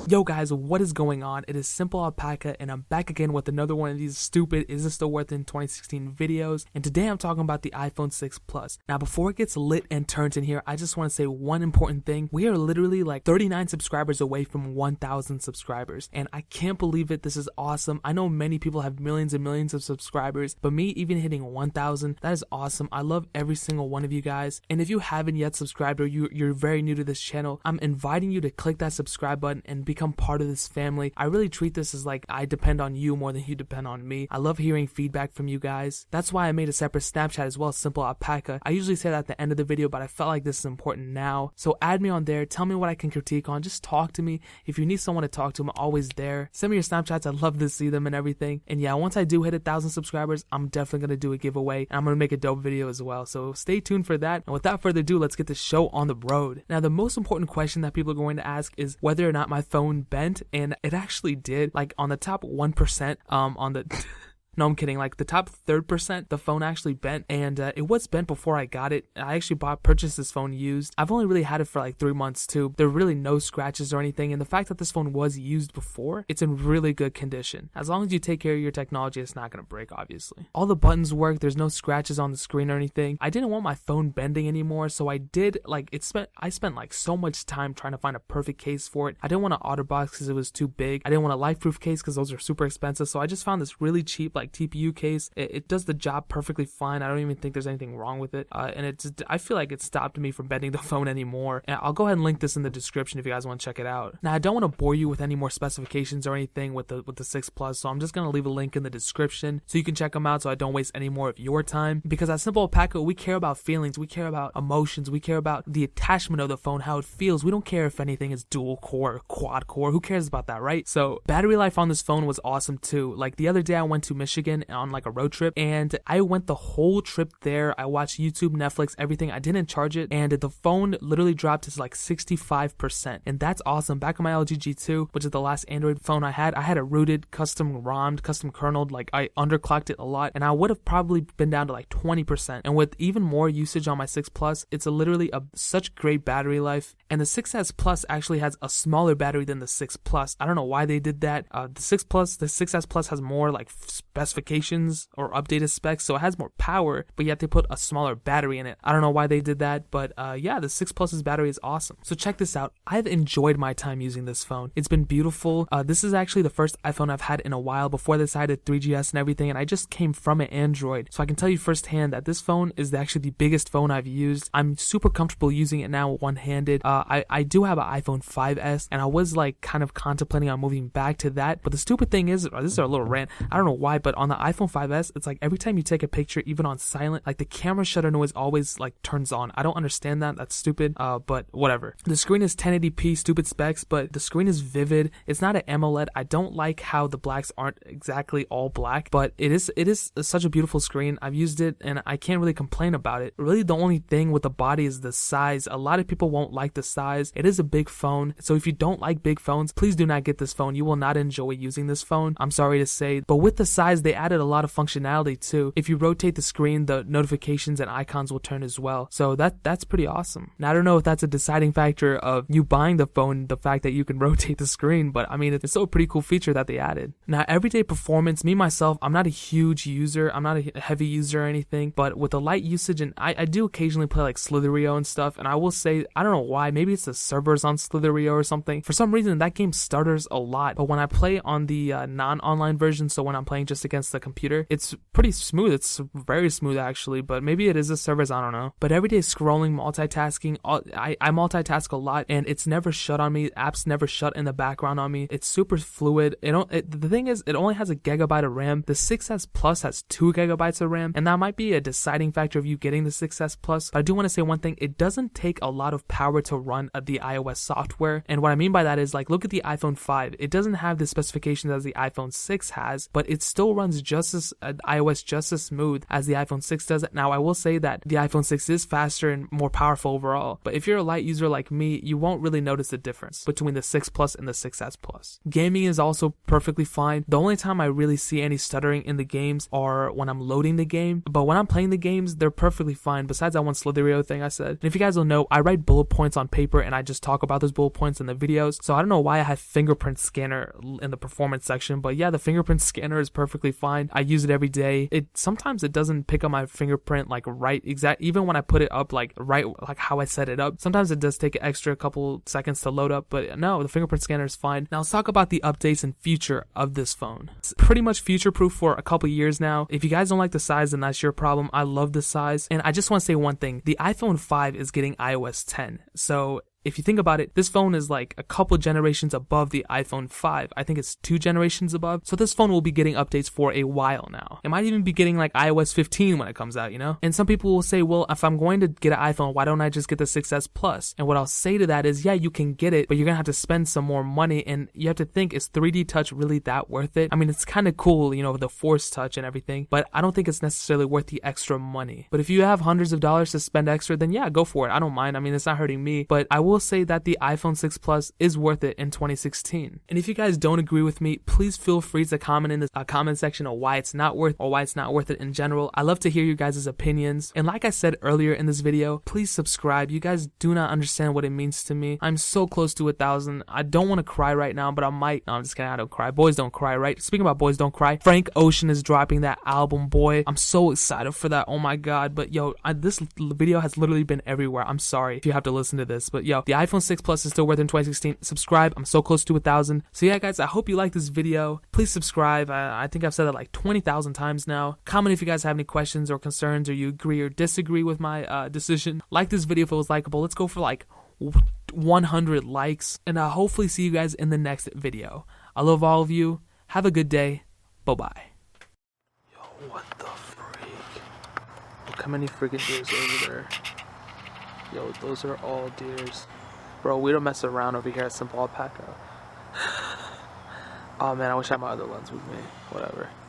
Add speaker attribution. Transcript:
Speaker 1: Yo guys, what is going on? It is Simple Alpaca and I'm back again with another one of these stupid is this still worth it in 2016 videos, and today I'm talking about the iPhone 6 Plus. Now before it gets lit and turns in here, I just want to say one important thing. We are literally like 39 subscribers away from 1,000 subscribers and I can't believe it. This is awesome. I know many people have millions and millions of subscribers, but me even hitting 1,000, that is awesome. I love every single one of you guys, and if you haven't yet subscribed or you're very new to this channel, I'm inviting you to click that subscribe button and become part of this family. I really treat this as like I depend on you more than you depend on me. I love hearing feedback from you guys. That's why I made a separate Snapchat as well, Simple Alpaca. I usually say that at the end of the video, but I felt like this is important now. So add me on there. Tell me what I can critique on. Just talk to me. If you need someone to talk to, I'm always there. Send me your Snapchats. I'd love to see them and everything. And yeah, once I do hit 1,000 subscribers, I'm definitely going to do a giveaway. And I'm going to make a dope video as well. So stay tuned for that. And without further ado, let's get the show on the road. Now, the most important question that people are going to ask is whether or not my phone bent, and it actually did. Like on the top 1%, on the no, I'm kidding. Like the top 3%, the phone actually bent, and it was bent before I got it. I actually purchased this phone used. I've only really had it for like 3 months too. There are really no scratches or anything, and the fact that this phone was used before, it's in really good condition. As long as you take care of your technology, it's not gonna break, obviously. All the buttons work. There's no scratches on the screen or anything. I didn't want my phone bending anymore, so I did like I spent like so much time trying to find a perfect case for it. I didn't want an OtterBox because it was too big. I didn't want a LifeProof case because those are super expensive. So I just found this really cheap like TPU case. It does the job perfectly fine. I don't even think there's anything wrong with it, and I feel like it stopped me from bending the phone anymore. And I'll go ahead and link this in the description if you guys want to check it out. Now I don't want to bore you with any more specifications or anything with the 6 Plus, so I'm just gonna leave a link in the description so you can check them out, so I don't waste any more of your time. Because at Simple Alpaca, we care about feelings, we care about emotions, we care about the attachment of the phone, how it feels. We don't care if anything is dual core or quad core. Who cares about that, right? So battery life on this phone was awesome too. Like the other day I went to Michigan on like a road trip, and I went the whole trip there. I watched YouTube, Netflix, everything. I didn't charge it, and the phone literally dropped to like 65%, and that's awesome. Back on my LG G2, which is the last Android phone I had a rooted, custom ROM'd, custom kerneled, like I underclocked it a lot, and I would have probably been down to like 20%. And with even more usage on my 6 Plus, it's literally such great battery life. And the 6S Plus actually has a smaller battery than the 6 Plus. I don't know why they did that. The 6S Plus has more like specifications or updated specs, so it has more power, but yet they put a smaller battery in it. I don't know why they did that, but yeah, the 6 Plus's battery is awesome. So check this out. I've enjoyed my time using this phone. It's been beautiful. This is actually the first iPhone I've had in a while. Before this I had a 3GS and everything, and I just came from an Android, so I can tell you firsthand that this phone is actually the biggest phone I've used. I'm super comfortable using it now one-handed. I do have an iPhone 5S, and I was like kind of contemplating on moving back to that, but the stupid thing is, this is a little rant, I don't know why, but on the iPhone 5S, it's like every time you take a picture, even on silent, like the camera shutter noise always like turns on. I don't understand that. That's stupid, but whatever. The screen is 1080p, stupid specs, but the screen is vivid. It's not an AMOLED. I don't like how the blacks aren't exactly all black, but it is such a beautiful screen. I've used it and I can't really complain about it. Really, the only thing with the body is the size. A lot of people won't like the size. It is a big phone, so if you don't like big phones, please do not get this phone. You will not enjoy using this phone, I'm sorry to say. But with the size, they added a lot of functionality too. If you rotate the screen, the notifications and icons will turn as well, so that's pretty awesome. Now I don't know if that's a deciding factor of you buying the phone, the fact that you can rotate the screen, but I mean, it's still a pretty cool feature that they added. Now everyday performance, me myself, I'm not a huge user, I'm not a heavy user or anything, but with the light usage, and I do occasionally play like Slitherio and stuff, and I will say, I don't know why, maybe it's the servers on Slitherio or something. For some reason that game stutters a lot, but when I play on the non-online version, so when I'm playing just against the computer, it's pretty smooth. It's very smooth actually, but maybe it is the servers, I don't know. But everyday scrolling, multitasking, I multitask a lot, and it's never shut on me. Apps never shut in the background on me. It's super fluid. The thing is, it only has 1 GB of RAM. The 6S Plus has 2 GB of RAM, and that might be a deciding factor of you getting the 6S Plus. But I do want to say one thing, it doesn't take a lot of power to run the iOS software, and what I mean by that is, like, look at the iPhone 5. It doesn't have the specifications as the iPhone 6 has, but it still runs just as iOS just as smooth as the iPhone 6 does. Now I will say that the iPhone 6 is faster and more powerful overall, but if you're a light user like me, you won't really notice the difference between the 6 Plus and the 6S Plus. Gaming is also perfectly fine. The only time I really see any stuttering in the games are when I'm loading the game, but when I'm playing the games, they're perfectly fine, besides that one Slitherio thing I said. And if you guys don't know, I write bullet points on paper and I just talk about those bullet points in the videos, so I don't know why I have Fingerprint Scanner in the performance section, but yeah, the Fingerprint Scanner is perfectly fine. I use it every day. Sometimes it doesn't pick up my fingerprint like right exact, even when I put it up like right like how I set it up. Sometimes it does take an extra couple seconds to load up, but no, the Fingerprint Scanner is fine. Now let's talk about the updates and future of this phone. It's pretty much future proof for a couple years now. If you guys don't like the size, then that's your problem. I love the size, and I just want to say one thing: the iPhone 5 is getting iOS 10, so if you think about it, this phone is like a couple generations above the iPhone 5. I think it's 2 generations above. So this phone will be getting updates for a while now. It might even be getting like iOS 15 when it comes out, you know? And some people will say, well, if I'm going to get an iPhone, why don't I just get the 6S Plus? And what I'll say to that is, yeah, you can get it, but you're gonna have to spend some more money, and you have to think, is 3D Touch really that worth it? I mean, it's kind of cool, you know, the Force Touch and everything, but I don't think it's necessarily worth the extra money. But if you have hundreds of dollars to spend extra, then yeah, go for it. I don't mind. I mean, it's not hurting me, but I will say that the iPhone 6 Plus is worth it in 2016. And if you guys don't agree with me, please feel free to comment in the comment section of why it's not worth it in general. I love to hear you guys' opinions. And like I said earlier in this video, please subscribe. You guys do not understand what it means to me. I'm so close to 1,000. I don't want to cry right now, but I might. No, I'm just kidding. I don't cry. Boys don't cry, right? Speaking about boys don't cry, Frank Ocean is dropping that album, boy. I'm so excited for that. Oh my god. But yo, this video has literally been everywhere. I'm sorry if you have to listen to this, but yo, the iPhone 6 Plus is still worth it in 2016. Subscribe. I'm so close to 1,000. So yeah, guys, I hope you like this video. Please subscribe. I think I've said that like 20,000 times now. Comment if you guys have any questions or concerns, or you agree or disagree with my decision. Like this video if it was likable. Let's go for like 100 likes, and I'll hopefully see you guys in the next video. I love all of you. Have a good day. Bye-bye. Yo, what the freak? Look how many freaking deers over there. Yo, those are all deers. Bro, we don't mess around over here at Simple Alpaca. Oh man, I wish I had my other lens with me. Whatever.